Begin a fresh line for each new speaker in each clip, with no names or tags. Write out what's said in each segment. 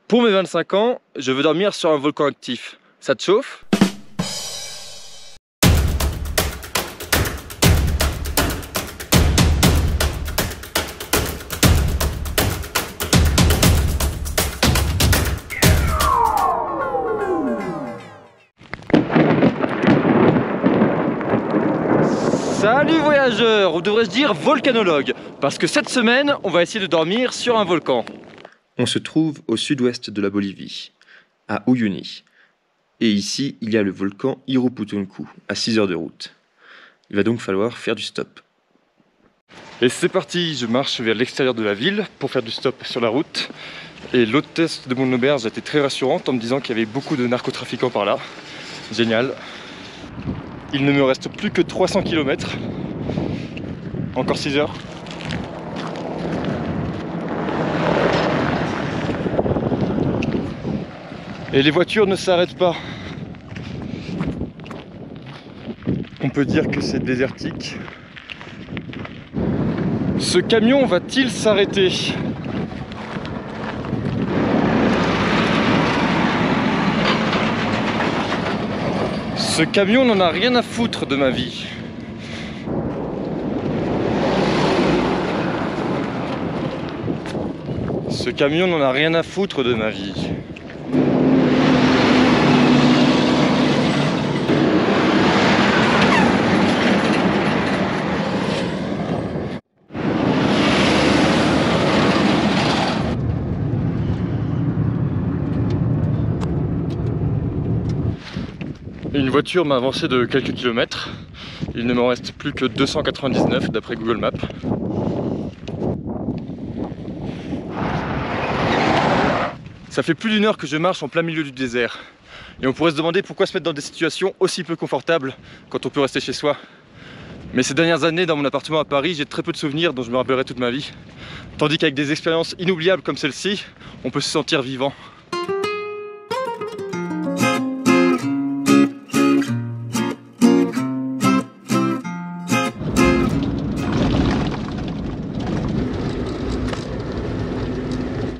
Pour mes 25 ans, je veux dormir sur un volcan actif. Ça te chauffe ? Salut voyageurs, ou devrais-je dire volcanologue, parce que cette semaine, on va essayer de dormir sur un volcan. On se trouve au sud-ouest de la Bolivie, à Uyuni. Et ici, il y a le volcan Iruputunku, à 6 heures de route. Il va donc falloir faire du stop. Et c'est parti, je marche vers l'extérieur de la ville pour faire du stop sur la route. Et l'hôtesse de mon auberge a été très rassurante en me disant qu'il y avait beaucoup de narcotrafiquants par là. Génial. Il ne me reste plus que 300 km. Encore 6 heures. Et les voitures ne s'arrêtent pas. On peut dire que c'est désertique. Ce camion va-t-il s'arrêter ? Ce camion n'en a rien à foutre de ma vie. Ce camion n'en a rien à foutre de ma vie. Une voiture m'a avancé de quelques kilomètres. Il ne m'en reste plus que 299 d'après Google Maps. Ça fait plus d'une heure que je marche en plein milieu du désert. Et on pourrait se demander pourquoi se mettre dans des situations aussi peu confortables quand on peut rester chez soi. Mais ces dernières années, dans mon appartement à Paris, j'ai très peu de souvenirs dont je me rappellerai toute ma vie. Tandis qu'avec des expériences inoubliables comme celle-ci, on peut se sentir vivant.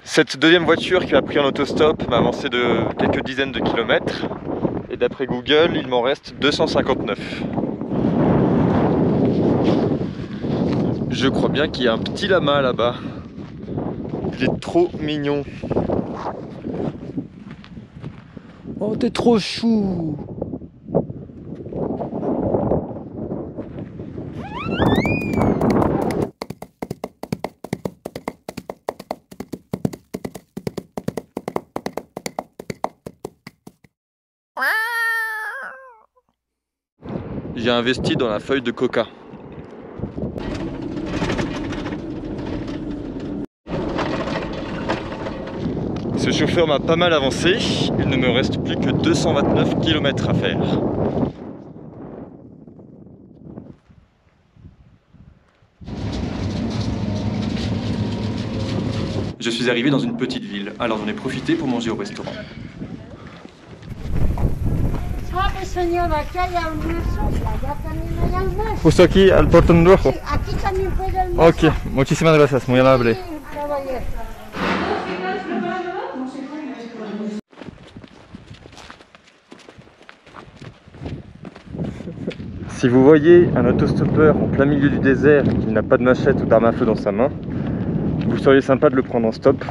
Cette deuxième voiture qui m'a pris en autostop m'a avancé de quelques dizaines de kilomètres. Et d'après Google, il m'en reste 259. Je crois bien qu'il y a un petit lama là-bas. Il est trop mignon. Oh, t'es trop chou! J'ai investi dans la feuille de coca. Ce chauffeur m'a pas mal avancé, il ne me reste plus que 229 km à faire. Je suis arrivé dans une petite ville, alors j'en ai profité pour manger au restaurant. Justo aquí al portón rojo.
Aquí también puede almorzar.
Ok, muchísimas gracias, muy amable.
Caballero.
Si vous voyez un autostoppeur en plein milieu du désert qui n'a pas de machette ou d'arme à feu dans sa main, vous seriez sympa de le prendre en stop.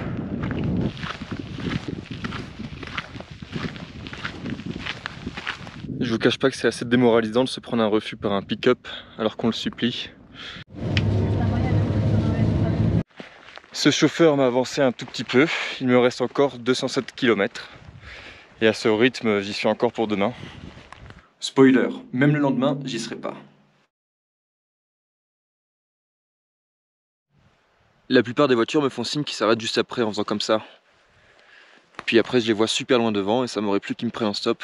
Je vous cache pas que c'est assez démoralisant de se prendre un refus par un pick-up alors qu'on le supplie. Ce chauffeur m'a avancé un tout petit peu, il me reste encore 207 km. Et à ce rythme, j'y suis encore pour demain. Spoiler, même le lendemain, j'y serai pas. La plupart des voitures me font signe qu'ils s'arrêtent juste après en faisant comme ça. Puis après, je les vois super loin devant et ça m'aurait plu qu'ils me prennent en stop.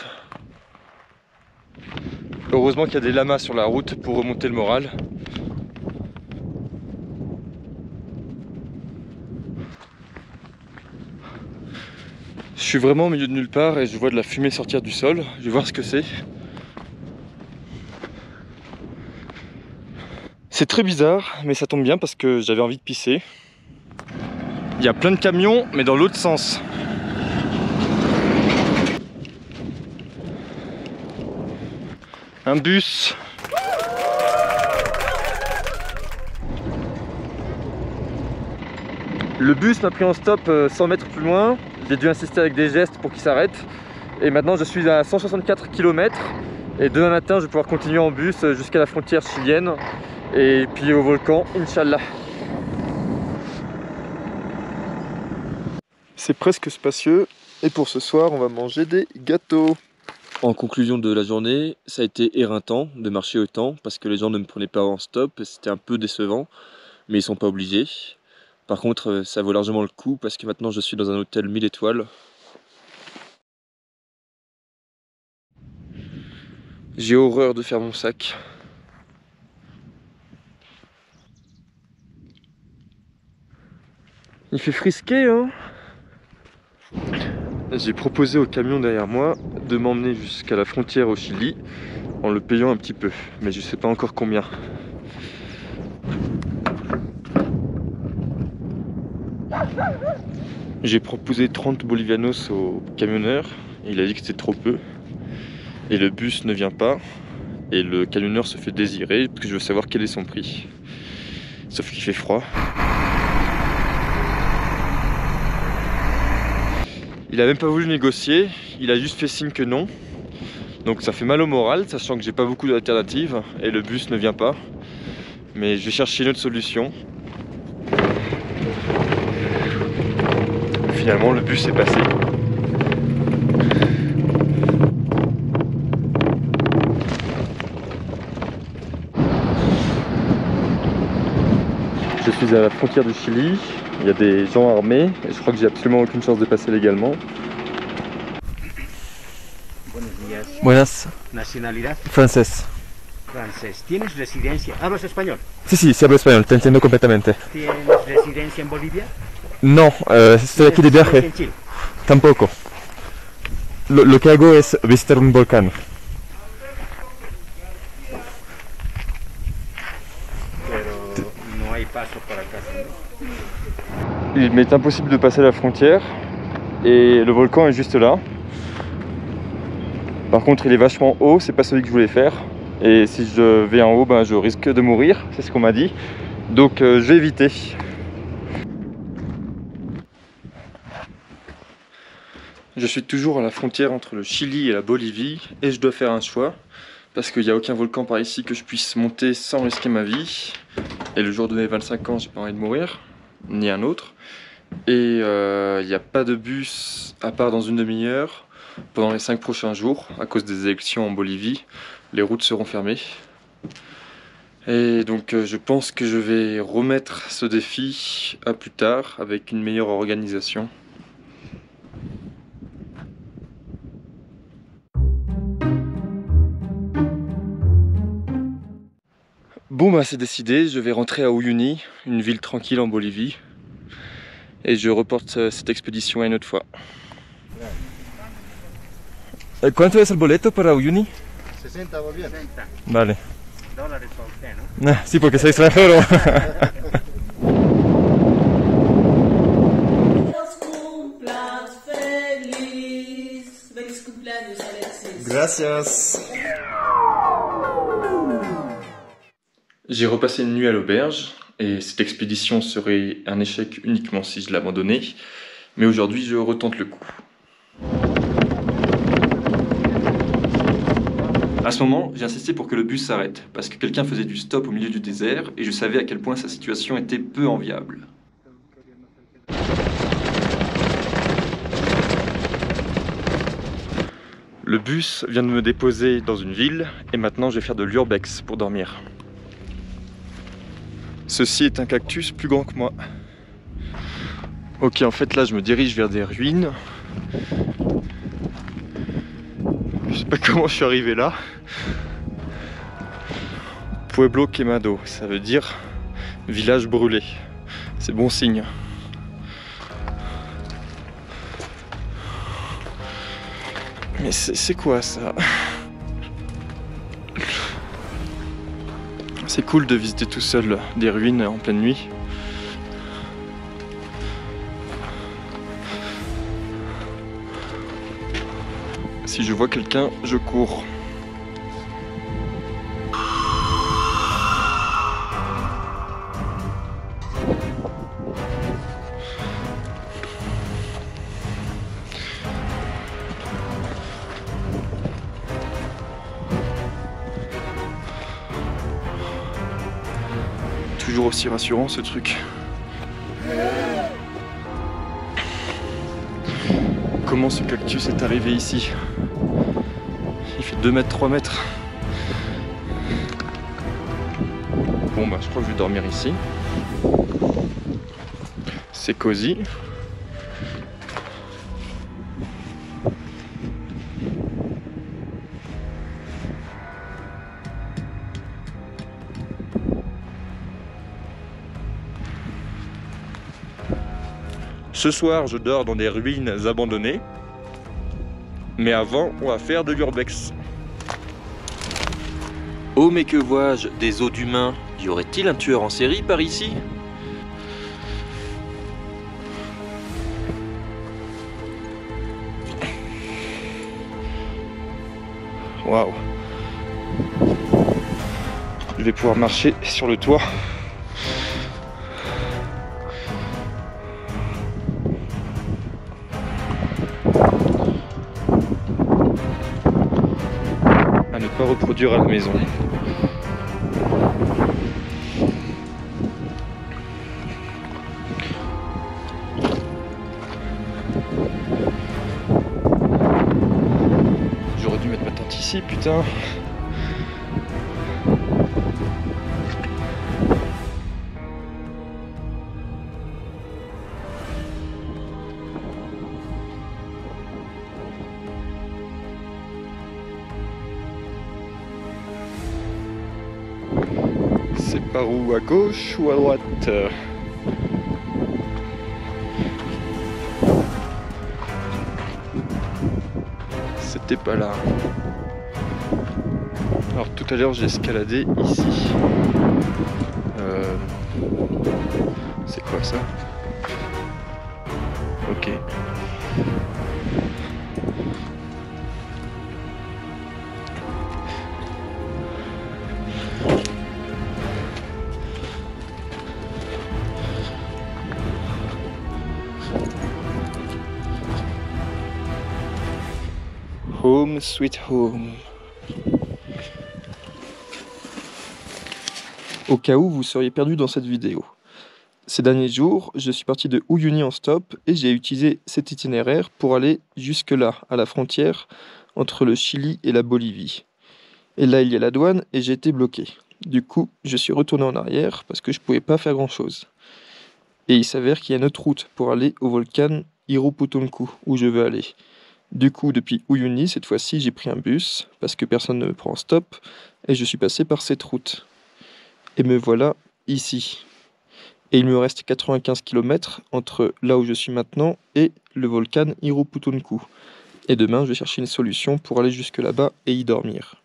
Heureusement qu'il y a des lamas sur la route pour remonter le moral. Je suis vraiment au milieu de nulle part et je vois de la fumée sortir du sol. Je vais voir ce que c'est. C'est très bizarre, mais ça tombe bien parce que j'avais envie de pisser. Il y a plein de camions, mais dans l'autre sens. Un bus. Le bus m'a pris en stop 100 mètres plus loin. J'ai dû insister avec des gestes pour qu'il s'arrête. Et maintenant je suis à 164 km. Et demain matin je vais pouvoir continuer en bus jusqu'à la frontière chilienne. Et puis au volcan, Inch'Allah. C'est presque spacieux. Et pour ce soir on va manger des gâteaux. En conclusion de la journée, ça a été éreintant de marcher autant parce que les gens ne me prenaient pas en stop. C'était un peu décevant, mais ils sont pas obligés. Par contre, ça vaut largement le coup parce que maintenant je suis dans un hôtel 1000 étoiles. J'ai horreur de faire mon sac. Il fait frisquer, hein. J'ai proposé au camion derrière moi de m'emmener jusqu'à la frontière au Chili en le payant un petit peu, mais je sais pas encore combien. J'ai proposé 30 bolivianos au camionneur, il a dit que c'était trop peu. Et le bus ne vient pas, et le camionneur se fait désirer, parce que je veux savoir quel est son prix. Sauf qu'il fait froid. Il a même pas voulu négocier, il a juste fait signe que non. Donc ça fait mal au moral, sachant que j'ai pas beaucoup d'alternatives, et le bus ne vient pas. Mais je vais chercher une autre solution. Finalement, le bus est passé. Je suis à la frontière du Chili, il y a des gens armés et je crois que j'ai absolument aucune chance de passer légalement.
Buenos días.
Buenas.
Nacionalidad
Francés.
francés. ¿Tienes residencia? ¿Hablas español?
Sí, hablo español, te entiendo completamente.
¿Tienes residencia en Bolivia?
No, estoy aquí de
¿Tienes residencia
viaje.
en Chile?
Tampoco. Lo que hago es visitar un volcán.
Pero no hay paso para acá, ¿no?
Il m'est impossible de passer la frontière et le volcan est juste là. Par contre il est vachement haut, c'est pas celui que je voulais faire. Et si je vais en haut, ben, je risque de mourir, c'est ce qu'on m'a dit. Donc je vais éviter. Je suis toujours à la frontière entre le Chili et la Bolivie et je dois faire un choix. Parce qu'il n'y a aucun volcan par ici que je puisse monter sans risquer ma vie. Et le jour de mes 25 ans, j'ai pas envie de mourir, ni un autre. Et il n'y a pas de bus à part dans une demi-heure pendant les 5 prochains jours à cause des élections en Bolivie. Les routes seront fermées. Et donc je pense que je vais remettre ce défi à plus tard avec une meilleure organisation. Bon bah c'est décidé, je vais rentrer à Uyuni, une ville tranquille en Bolivie. Et je reporte cette expédition à une autre fois. ¿Cuánto es el boleto para Uyuni?
60 bolivianos. 60
Vale.
dólares para usted, ¿no?
Sí, porque soy extranjero. Gracias. J'ai repassé une nuit à l'auberge et cette expédition serait un échec uniquement si je l'abandonnais. Mais aujourd'hui, je retente le coup. À ce moment, j'ai insisté pour que le bus s'arrête, parce que quelqu'un faisait du stop au milieu du désert et je savais à quel point sa situation était peu enviable. Le bus vient de me déposer dans une ville et maintenant je vais faire de l'urbex pour dormir. Ceci est un cactus plus grand que moi. Ok, en fait là je me dirige vers des ruines. Je sais pas comment je suis arrivé là. Pueblo quemado, ça veut dire village brûlé. C'est bon signe. Mais c'est quoi ça? C'est cool de visiter tout seul des ruines en pleine nuit. Si je vois quelqu'un, je cours. toujours aussi rassurant ce truc. Comment ce cactus est arrivé ici? Il fait 2 mètres, 3 mètres. Bon bah je crois que je vais dormir ici. C'est cosy. Ce soir, je dors dans des ruines abandonnées. Mais avant, on va faire de l'urbex. Oh, mais que vois-je? Des os d'humains. Y aurait-il un tueur en série par ici? Waouh. Je vais pouvoir marcher sur le toit. À ne pas reproduire à la maison. J'aurais dû mettre ma tente ici, putain. C'est par où? À gauche ou à droite? C'était pas là. Alors tout à l'heure j'ai escaladé ici. C'est quoi ça? Ok. Home sweet home. Au cas où vous seriez perdu dans cette vidéo. Ces derniers jours, je suis parti de Uyuni en stop et j'ai utilisé cet itinéraire pour aller jusque là, à la frontière entre le Chili et la Bolivie. Et là, il y a la douane et j'ai été bloqué. Du coup, je suis retourné en arrière parce que je pouvais pas faire grand chose. Et il s'avère qu'il y a une autre route pour aller au volcan Iruputunku, où je veux aller. Du coup, depuis Uyuni, cette fois-ci, j'ai pris un bus, parce que personne ne me prend en stop, et je suis passé par cette route. Et me voilà ici. Et il me reste 95 km entre là où je suis maintenant et le volcan Iruputunku. Et demain, je vais chercher une solution pour aller jusque là-bas et y dormir.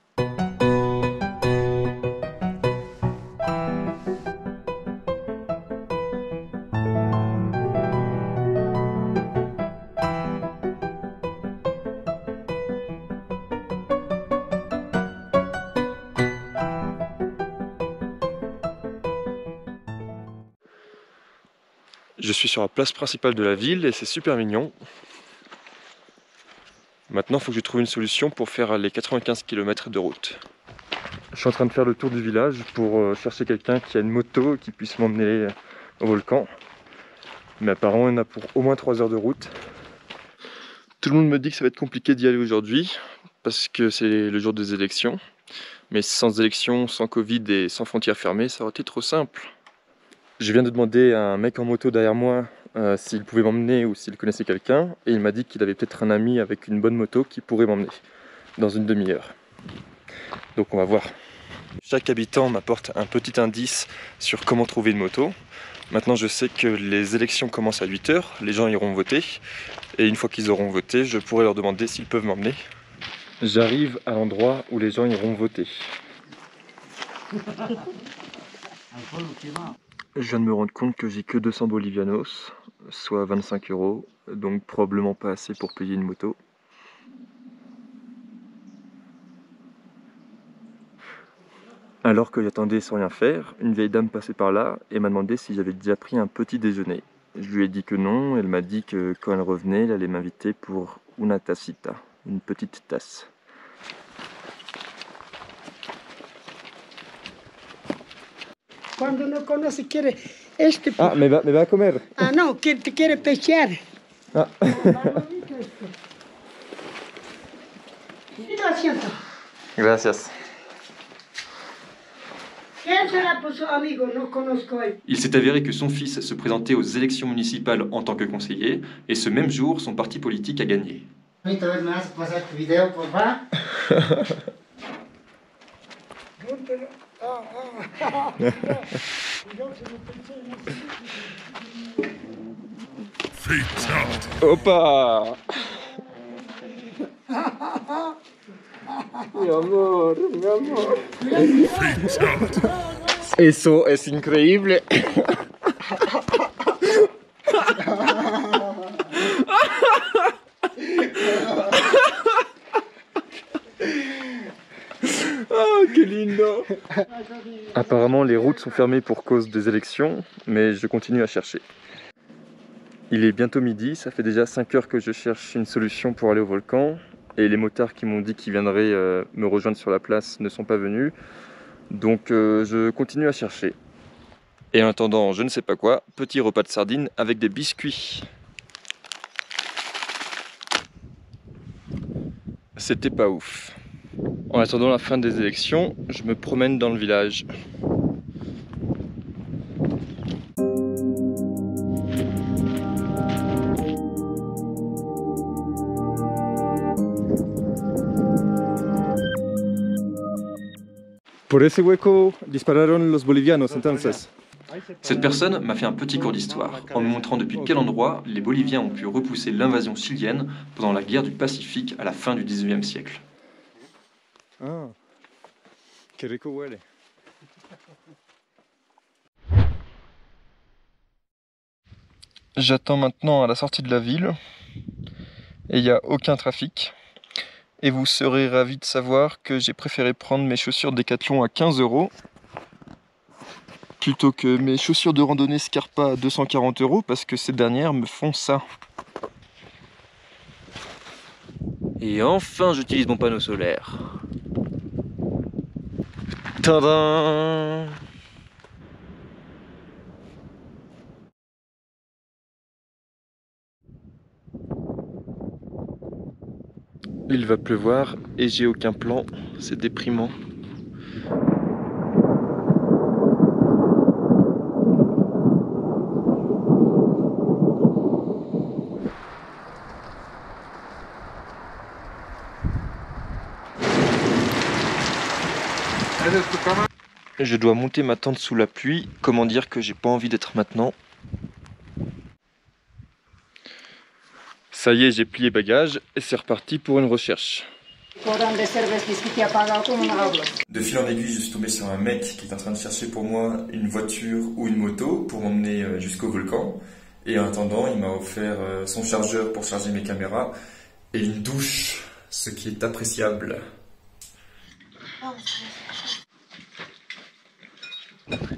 Je suis sur la place principale de la ville et c'est super mignon. Maintenant, il faut que je trouve une solution pour faire les 95 km de route. Je suis en train de faire le tour du village pour chercher quelqu'un qui a une moto et qui puisse m'emmener au volcan. Mais apparemment, il y en a pour au moins 3 heures de route. Tout le monde me dit que ça va être compliqué d'y aller aujourd'hui parce que c'est le jour des élections. Mais sans élections, sans Covid et sans frontières fermées, ça aurait été trop simple. Je viens de demander à un mec en moto derrière moi s'il pouvait m'emmener ou s'il connaissait quelqu'un. Et il m'a dit qu'il avait peut-être un ami avec une bonne moto qui pourrait m'emmener dans une demi-heure. Donc on va voir. Chaque habitant m'apporte un petit indice sur comment trouver une moto. Maintenant je sais que les élections commencent à 8 h, les gens iront voter. Et une fois qu'ils auront voté, je pourrai leur demander s'ils peuvent m'emmener. J'arrive à l'endroit où les gens iront voter. Je viens de me rendre compte que j'ai que 200 bolivianos, soit 25 €, donc probablement pas assez pour payer une moto. Alors que j'attendais sans rien faire, une vieille dame passait par là et m'a demandé si j'avais déjà pris un petit déjeuner. Je lui ai dit que non, elle m'a dit que quand elle revenait, elle allait m'inviter pour una tacita, une petite tasse.
Cuando no conoce, quiere este.
Ah, me va a comer.
Ah, no, que te quiere pescar.
Ah.
Lo siento.
Gracias.
¿Quién será por su amigo? No conozco él.
Il s'est avéré que son fils se présentait aux élections municipales en tant que conseiller, et ce même jour, son parti politique a gagné.
Ahorita me vas a pasar tu video, por favor.
Opa! Mi amor, mi amor. Eso es increíble. Oh, qué lindo! Apparemment, les routes sont fermées pour cause des élections, mais je continue à chercher. Il est bientôt midi, ça fait déjà 5 heures que je cherche une solution pour aller au volcan, et les motards qui m'ont dit qu'ils viendraient me rejoindre sur la place ne sont pas venus, donc je continue à chercher. Et en attendant, je ne sais pas quoi, petit repas de sardines avec des biscuits. C'était pas ouf. En attendant la fin des élections, je me promène dans le village. Por ese hueco dispararon los bolivianos entonces. Cette personne m'a fait un petit cours d'histoire, en me montrant depuis quel endroit les Boliviens ont pu repousser l'invasion chilienne pendant la guerre du Pacifique à la fin du 19e siècle. Ah, qué rico huele. J'attends maintenant à la sortie de la ville, et il n'y a aucun trafic. Et vous serez ravis de savoir que j'ai préféré prendre mes chaussures Decathlon à 15 € plutôt que mes chaussures de randonnée Scarpa à 240 € parce que ces dernières me font ça. Et enfin j'utilise mon panneau solaire. Tadam! Il va pleuvoir et j'ai aucun plan, c'est déprimant. Je dois monter ma tente sous la pluie, comment dire que j'ai pas envie d'être maintenant. Ça y est, j'ai plié bagages et c'est reparti pour une recherche. De fil en aiguille, je suis tombé sur un mec qui est en train de chercher pour moi une voiture ou une moto pour m'emmener jusqu'au volcan. Et en attendant, il m'a offert son chargeur pour charger mes caméras et une douche, ce qui est appréciable.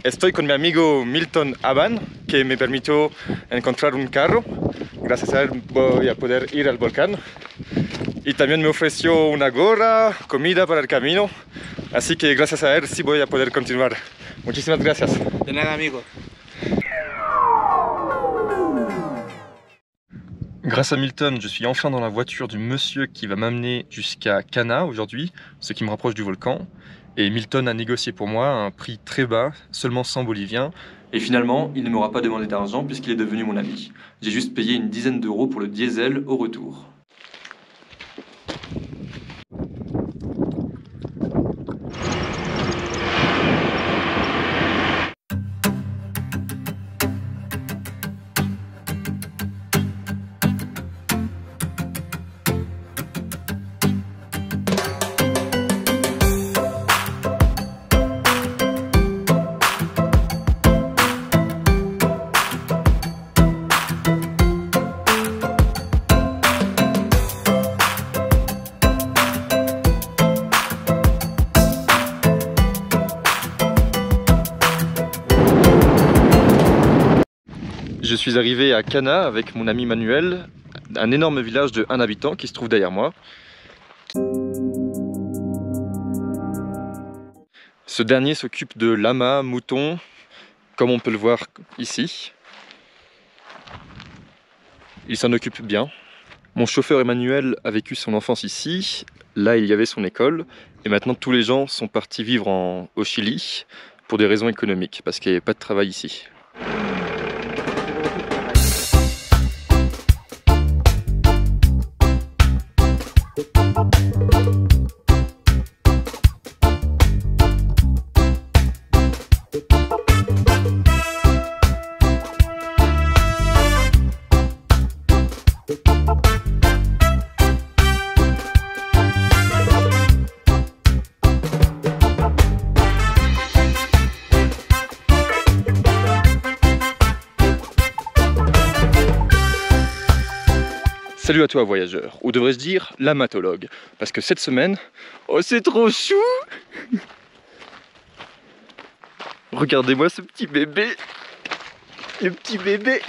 Estoy con mi amigo Milton Aban, que me permitió encontrar un carro. Gracias a él voy a poder ir al volcán. Y también me ofreció una gorra, comida para el camino. Así que gracias a él sí voy a poder continuar. Muchísimas gracias.
De nada, amigo.
Grâce à Milton, je suis enfin dans la voiture du monsieur qui va m'amener jusqu'à Cana aujourd'hui, ce qui me rapproche du volcan. Et Milton a négocié pour moi un prix très bas, seulement 100 boliviens. Et finalement, il ne m'aura pas demandé d'argent puisqu'il est devenu mon ami. J'ai juste payé une dizaine d'euros pour le diesel au retour. Je suis arrivé à Cana avec mon ami Manuel, un énorme village de 1 habitant qui se trouve derrière moi. Ce dernier s'occupe de lamas, moutons comme on peut le voir ici. Il s'en occupe bien. Mon chauffeur Emmanuel a vécu son enfance ici. Là, il y avait son école. Et maintenant, tous les gens sont partis vivre au Chili pour des raisons économiques, parce qu'il n'y avait pas de travail ici. Salut à toi voyageur, ou devrais-je dire l'amatologue, parce que cette semaine, oh c'est trop chou. Regardez-moi ce petit bébé, le petit bébé.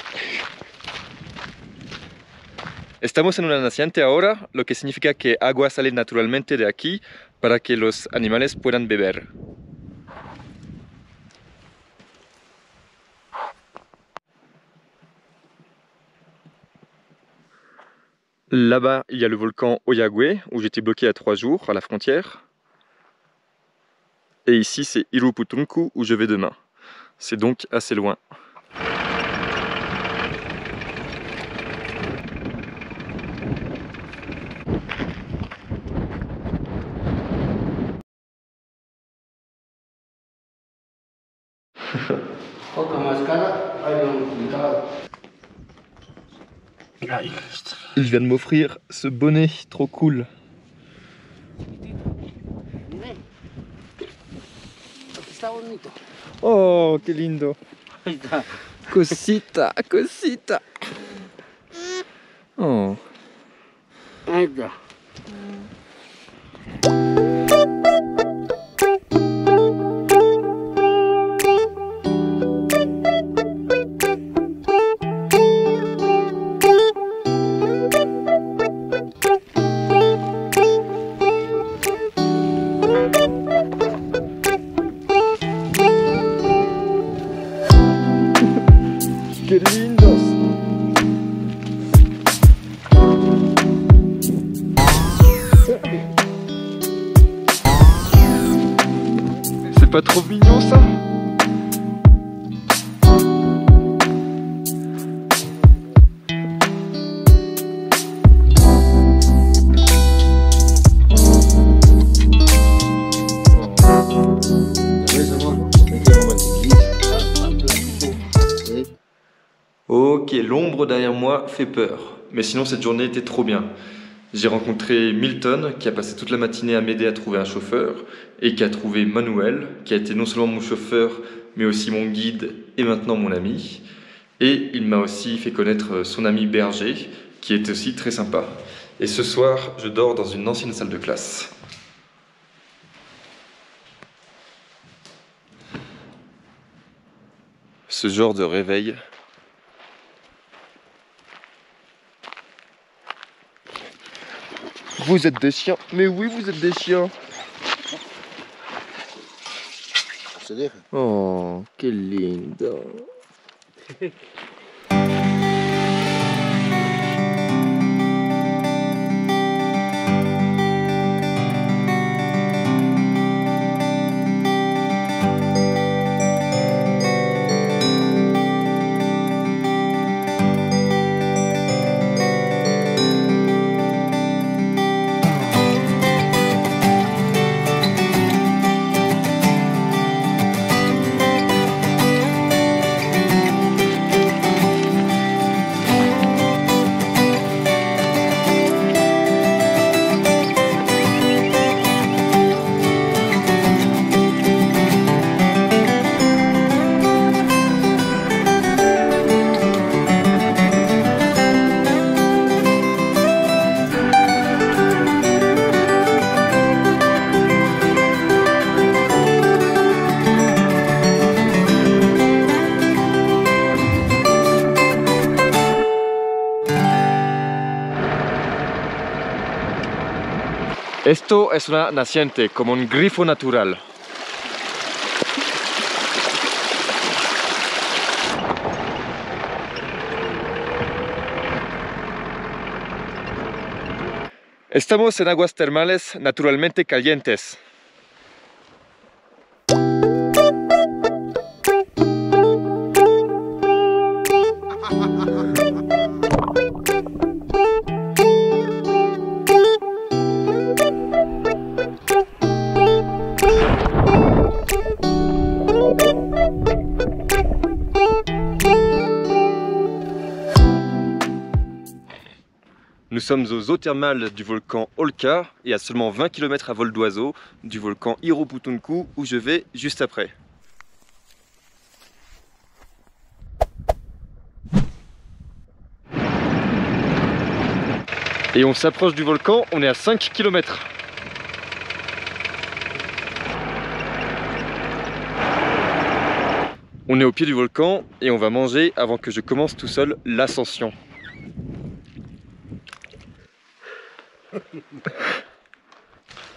Estamos en una naciente ahora, lo que significa que agua sale naturalmente de aquí para que los animales puedan beber. Là-bas, il y a le volcan Oyagüe, où j'étais bloqué à 3 jours à la frontière. Et ici, c'est Iruputunku, où je vais demain. C'est donc assez loin. Il vient de m'offrir ce bonnet trop cool. Oh, qué lindo. Cosita, cosita. Oh. ¡Qué lindos! C'est pas trop mignon ça? Ok, l'ombre derrière moi fait peur, mais sinon cette journée était trop bien. J'ai rencontré Milton qui a passé toute la matinée à m'aider à trouver un chauffeur et qui a trouvé Manuel qui a été non seulement mon chauffeur mais aussi mon guide et maintenant mon ami. Et il m'a aussi fait connaître son ami Berger qui est aussi très sympa. Et ce soir, je dors dans une ancienne salle de classe. Ce genre de réveil. Vous êtes des chiens, mais oui, vous êtes des chiens. Oh, que lindo. Esto es una naciente, como un grifo natural. Estamos en aguas termales naturalmente calientes. Nous sommes aux eaux thermales du volcan Olca et à seulement 20 km à vol d'oiseau du volcan Iroputunku où je vais juste après. Et on s'approche du volcan, on est à 5 km. On est au pied du volcan et on va manger avant que je commence tout seul l'ascension.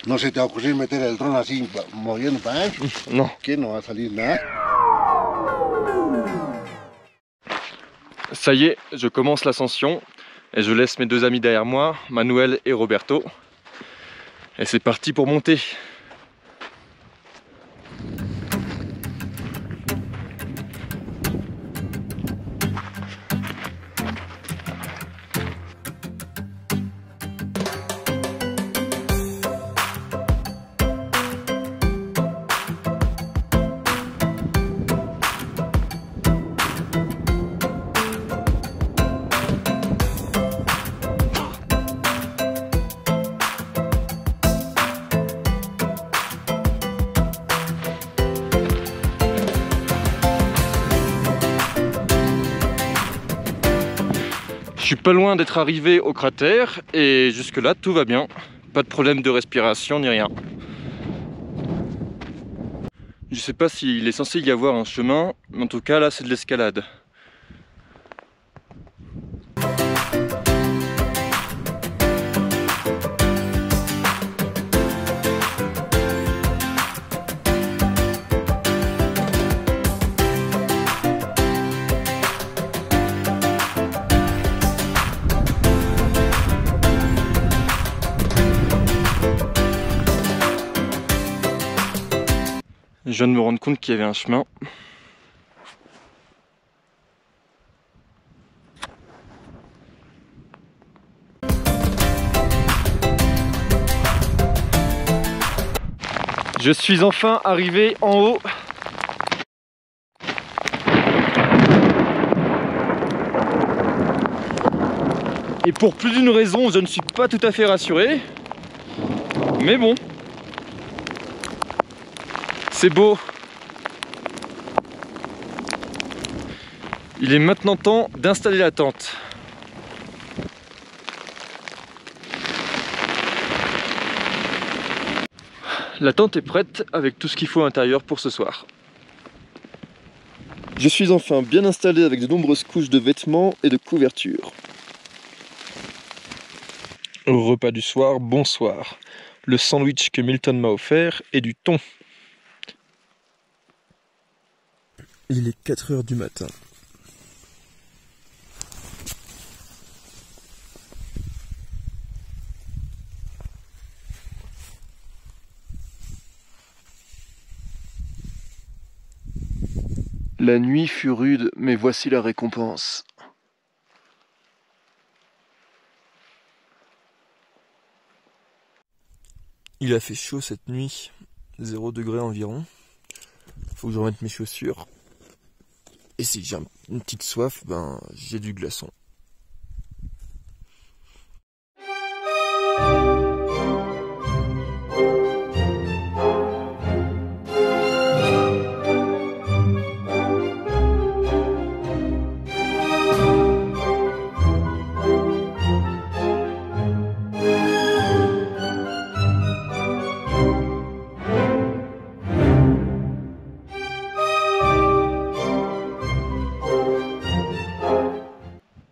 No se te va a ocurrir meter el dron así moviendo para adentro.
Non.
Que no va a salir nada.
Ça y est, je commence l'ascension et je laisse mes deux amis derrière moi, Manuel et Roberto. Et c'est parti pour monter. Je suis pas loin d'être arrivé au cratère et jusque là tout va bien, pas de problème de respiration ni rien. Je sais pas s'il est censé y avoir un chemin, mais en tout cas là c'est de l'escalade. Je viens de me rendre compte qu'il y avait un chemin. Je suis enfin arrivé en haut. Et pour plus d'une raison, je ne suis pas tout à fait rassuré. Mais bon. C'est beau. Il est maintenant temps d'installer la tente. La tente est prête avec tout ce qu'il faut à l'intérieur pour ce soir. Je suis enfin bien installé avec de nombreuses couches de vêtements et de couvertures. Au repas du soir, bonsoir. Le sandwich que Milton m'a offert est du thon. Il est 4 h du matin. La nuit fut rude, mais voici la récompense. Il a fait chaud cette nuit, 0 degré environ. Faut que je remette mes chaussures. Et si j'ai une petite soif, ben j'ai du glaçon.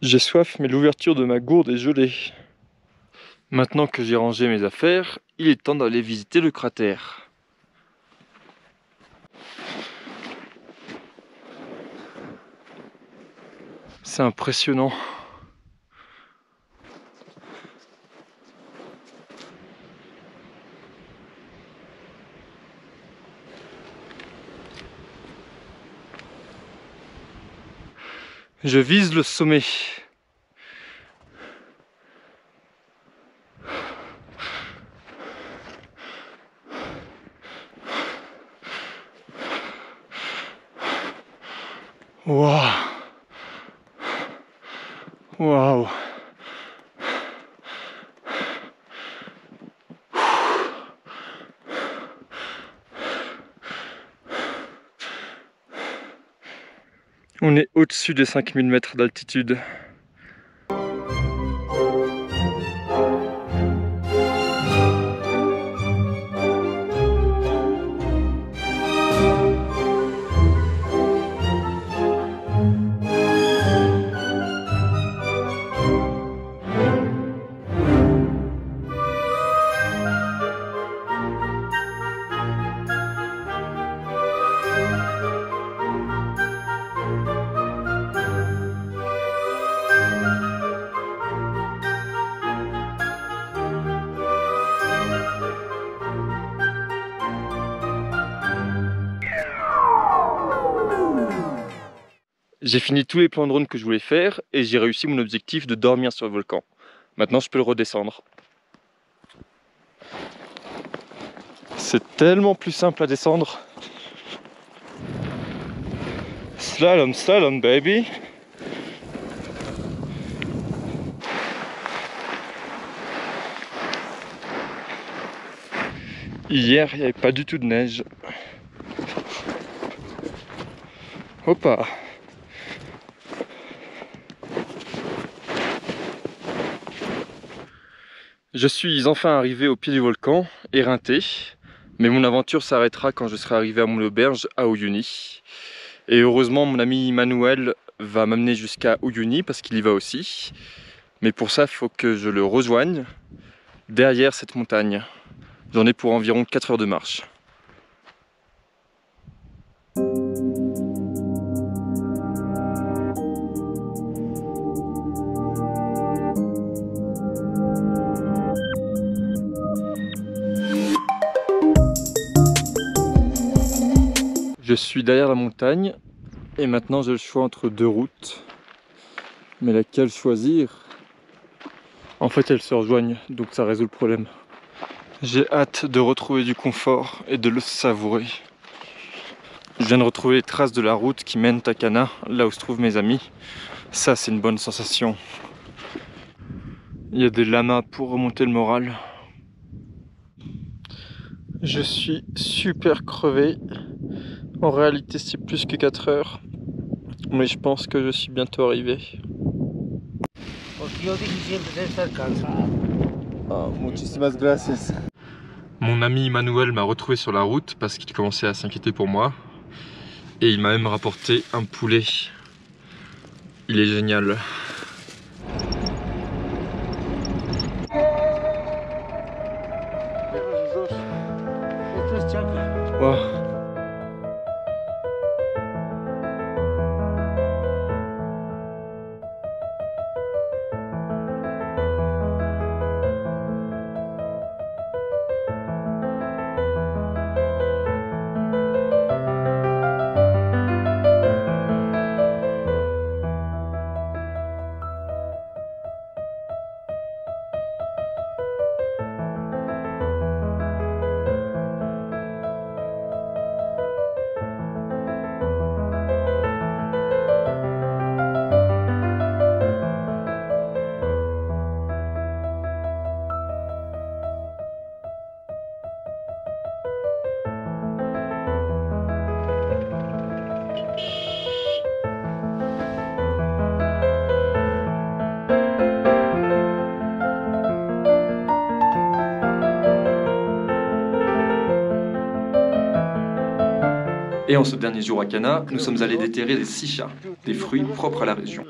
J'ai soif, mais l'ouverture de ma gourde est gelée. Maintenant que j'ai rangé mes affaires, il est temps d'aller visiter le cratère. C'est impressionnant. Je vise le sommet. Waouh! Waouh! On est au-dessus des 5000 mètres d'altitude. J'ai fini tous les plans de drone que je voulais faire et j'ai réussi mon objectif de dormir sur le volcan. Maintenant je peux le redescendre. C'est tellement plus simple à descendre. Slalom, slalom baby. Hier il n'y avait pas du tout de neige. Hoppa. Je suis enfin arrivé au pied du volcan, éreinté, mais mon aventure s'arrêtera quand je serai arrivé à mon auberge à Uyuni. Et heureusement mon ami Manuel va m'amener jusqu'à Uyuni parce qu'il y va aussi. Mais pour ça il faut que je le rejoigne derrière cette montagne. J'en ai pour environ 4 heures de marche. Je suis derrière la montagne et maintenant j'ai le choix entre deux routes. Mais laquelle choisir? En fait elles se rejoignent donc ça résout le problème. J'ai hâte de retrouver du confort et de le savourer. Je viens de retrouver les traces de la route qui mène à Cana, là où se trouvent mes amis. Ça c'est une bonne sensation. Il y a des lamas pour remonter le moral. Je suis super crevé. En réalité c'est plus que 4 heures. Mais je pense que je suis bientôt arrivé.
Oh, muchísimas gracias.
Mon ami Manuel m'a retrouvé sur la route parce qu'il commençait à s'inquiéter pour moi. Et il m'a même rapporté un poulet. Il est génial. Wow. Et en ce dernier jour à Cana, nous sommes allés déterrer des sichas, des fruits propres à la région.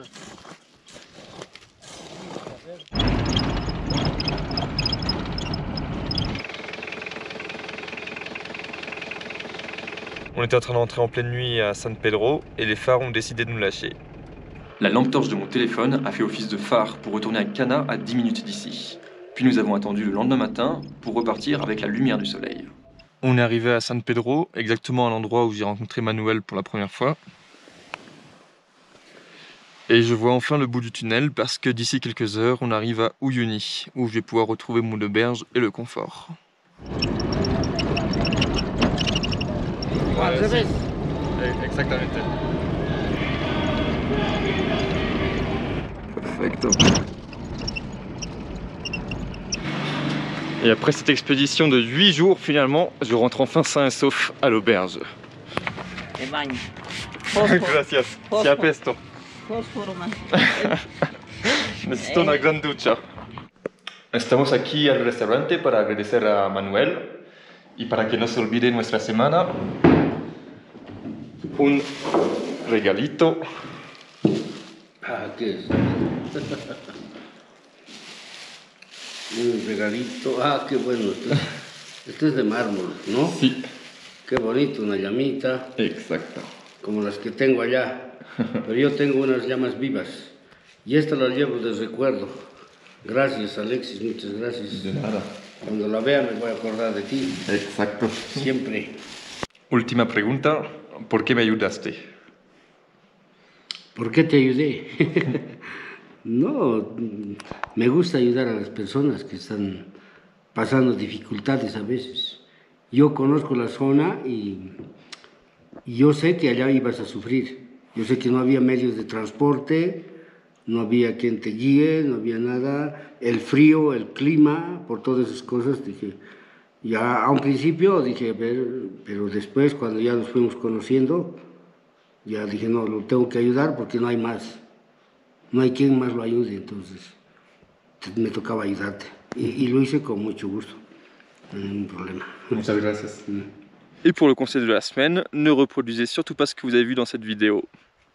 On était en train d'entrer en pleine nuit à San Pedro et les phares ont décidé de nous lâcher. La lampe torche de mon téléphone a fait office de phare pour retourner à Cana à 10 minutes d'ici. Puis nous avons attendu le lendemain matin pour repartir avec la lumière du soleil. On est arrivé à San Pedro, exactement à l'endroit où j'ai rencontré Manuel pour la première fois. Et je vois enfin le bout du tunnel parce que d'ici quelques heures, on arrive à Uyuni, où je vais pouvoir retrouver mon auberge et le confort. Exactamente. Perfecto. Et après cette expédition de 8 jours, finalement, je rentre enfin sain et sauf à l'auberge. Gracias. Si apesto. Necesito una gran ducha. Estamos aquí al restaurante para agradecer a Manuel y para que no se olvide nuestra semana, un regalito.
Ah, ¿qué es? Un regalito. Ah, qué bueno. Este es de mármol, ¿no?
Sí.
Qué bonito, una llamita.
Exacto.
Como las que tengo allá. Pero yo tengo unas llamas vivas. Y esta la llevo de recuerdo. Gracias, Alexis, muchas gracias.
De nada.
Cuando la vea me voy a acordar de ti.
Exacto.
Siempre.
Última pregunta, ¿por qué me ayudaste?
¿Por qué te ayudé? No, me gusta ayudar a las personas que están pasando dificultades a veces. Yo conozco la zona y yo sé que allá ibas a sufrir. Yo sé que no había medios de transporte, no había quien te guíe, no había nada. El frío, el clima, por todas esas cosas, dije, ya a un principio dije, pero después cuando ya nos fuimos conociendo, ya dije, no, lo tengo que ayudar porque no hay más. No hay quien más lo ayude, entonces me tocaba ayudarte. Y lo hice con mucho gusto, no hay ningún problema.
Muchas gracias. Et pour le conseil de la semaine, ne reproduisez surtout pas ce que vous avez vu dans cette vidéo.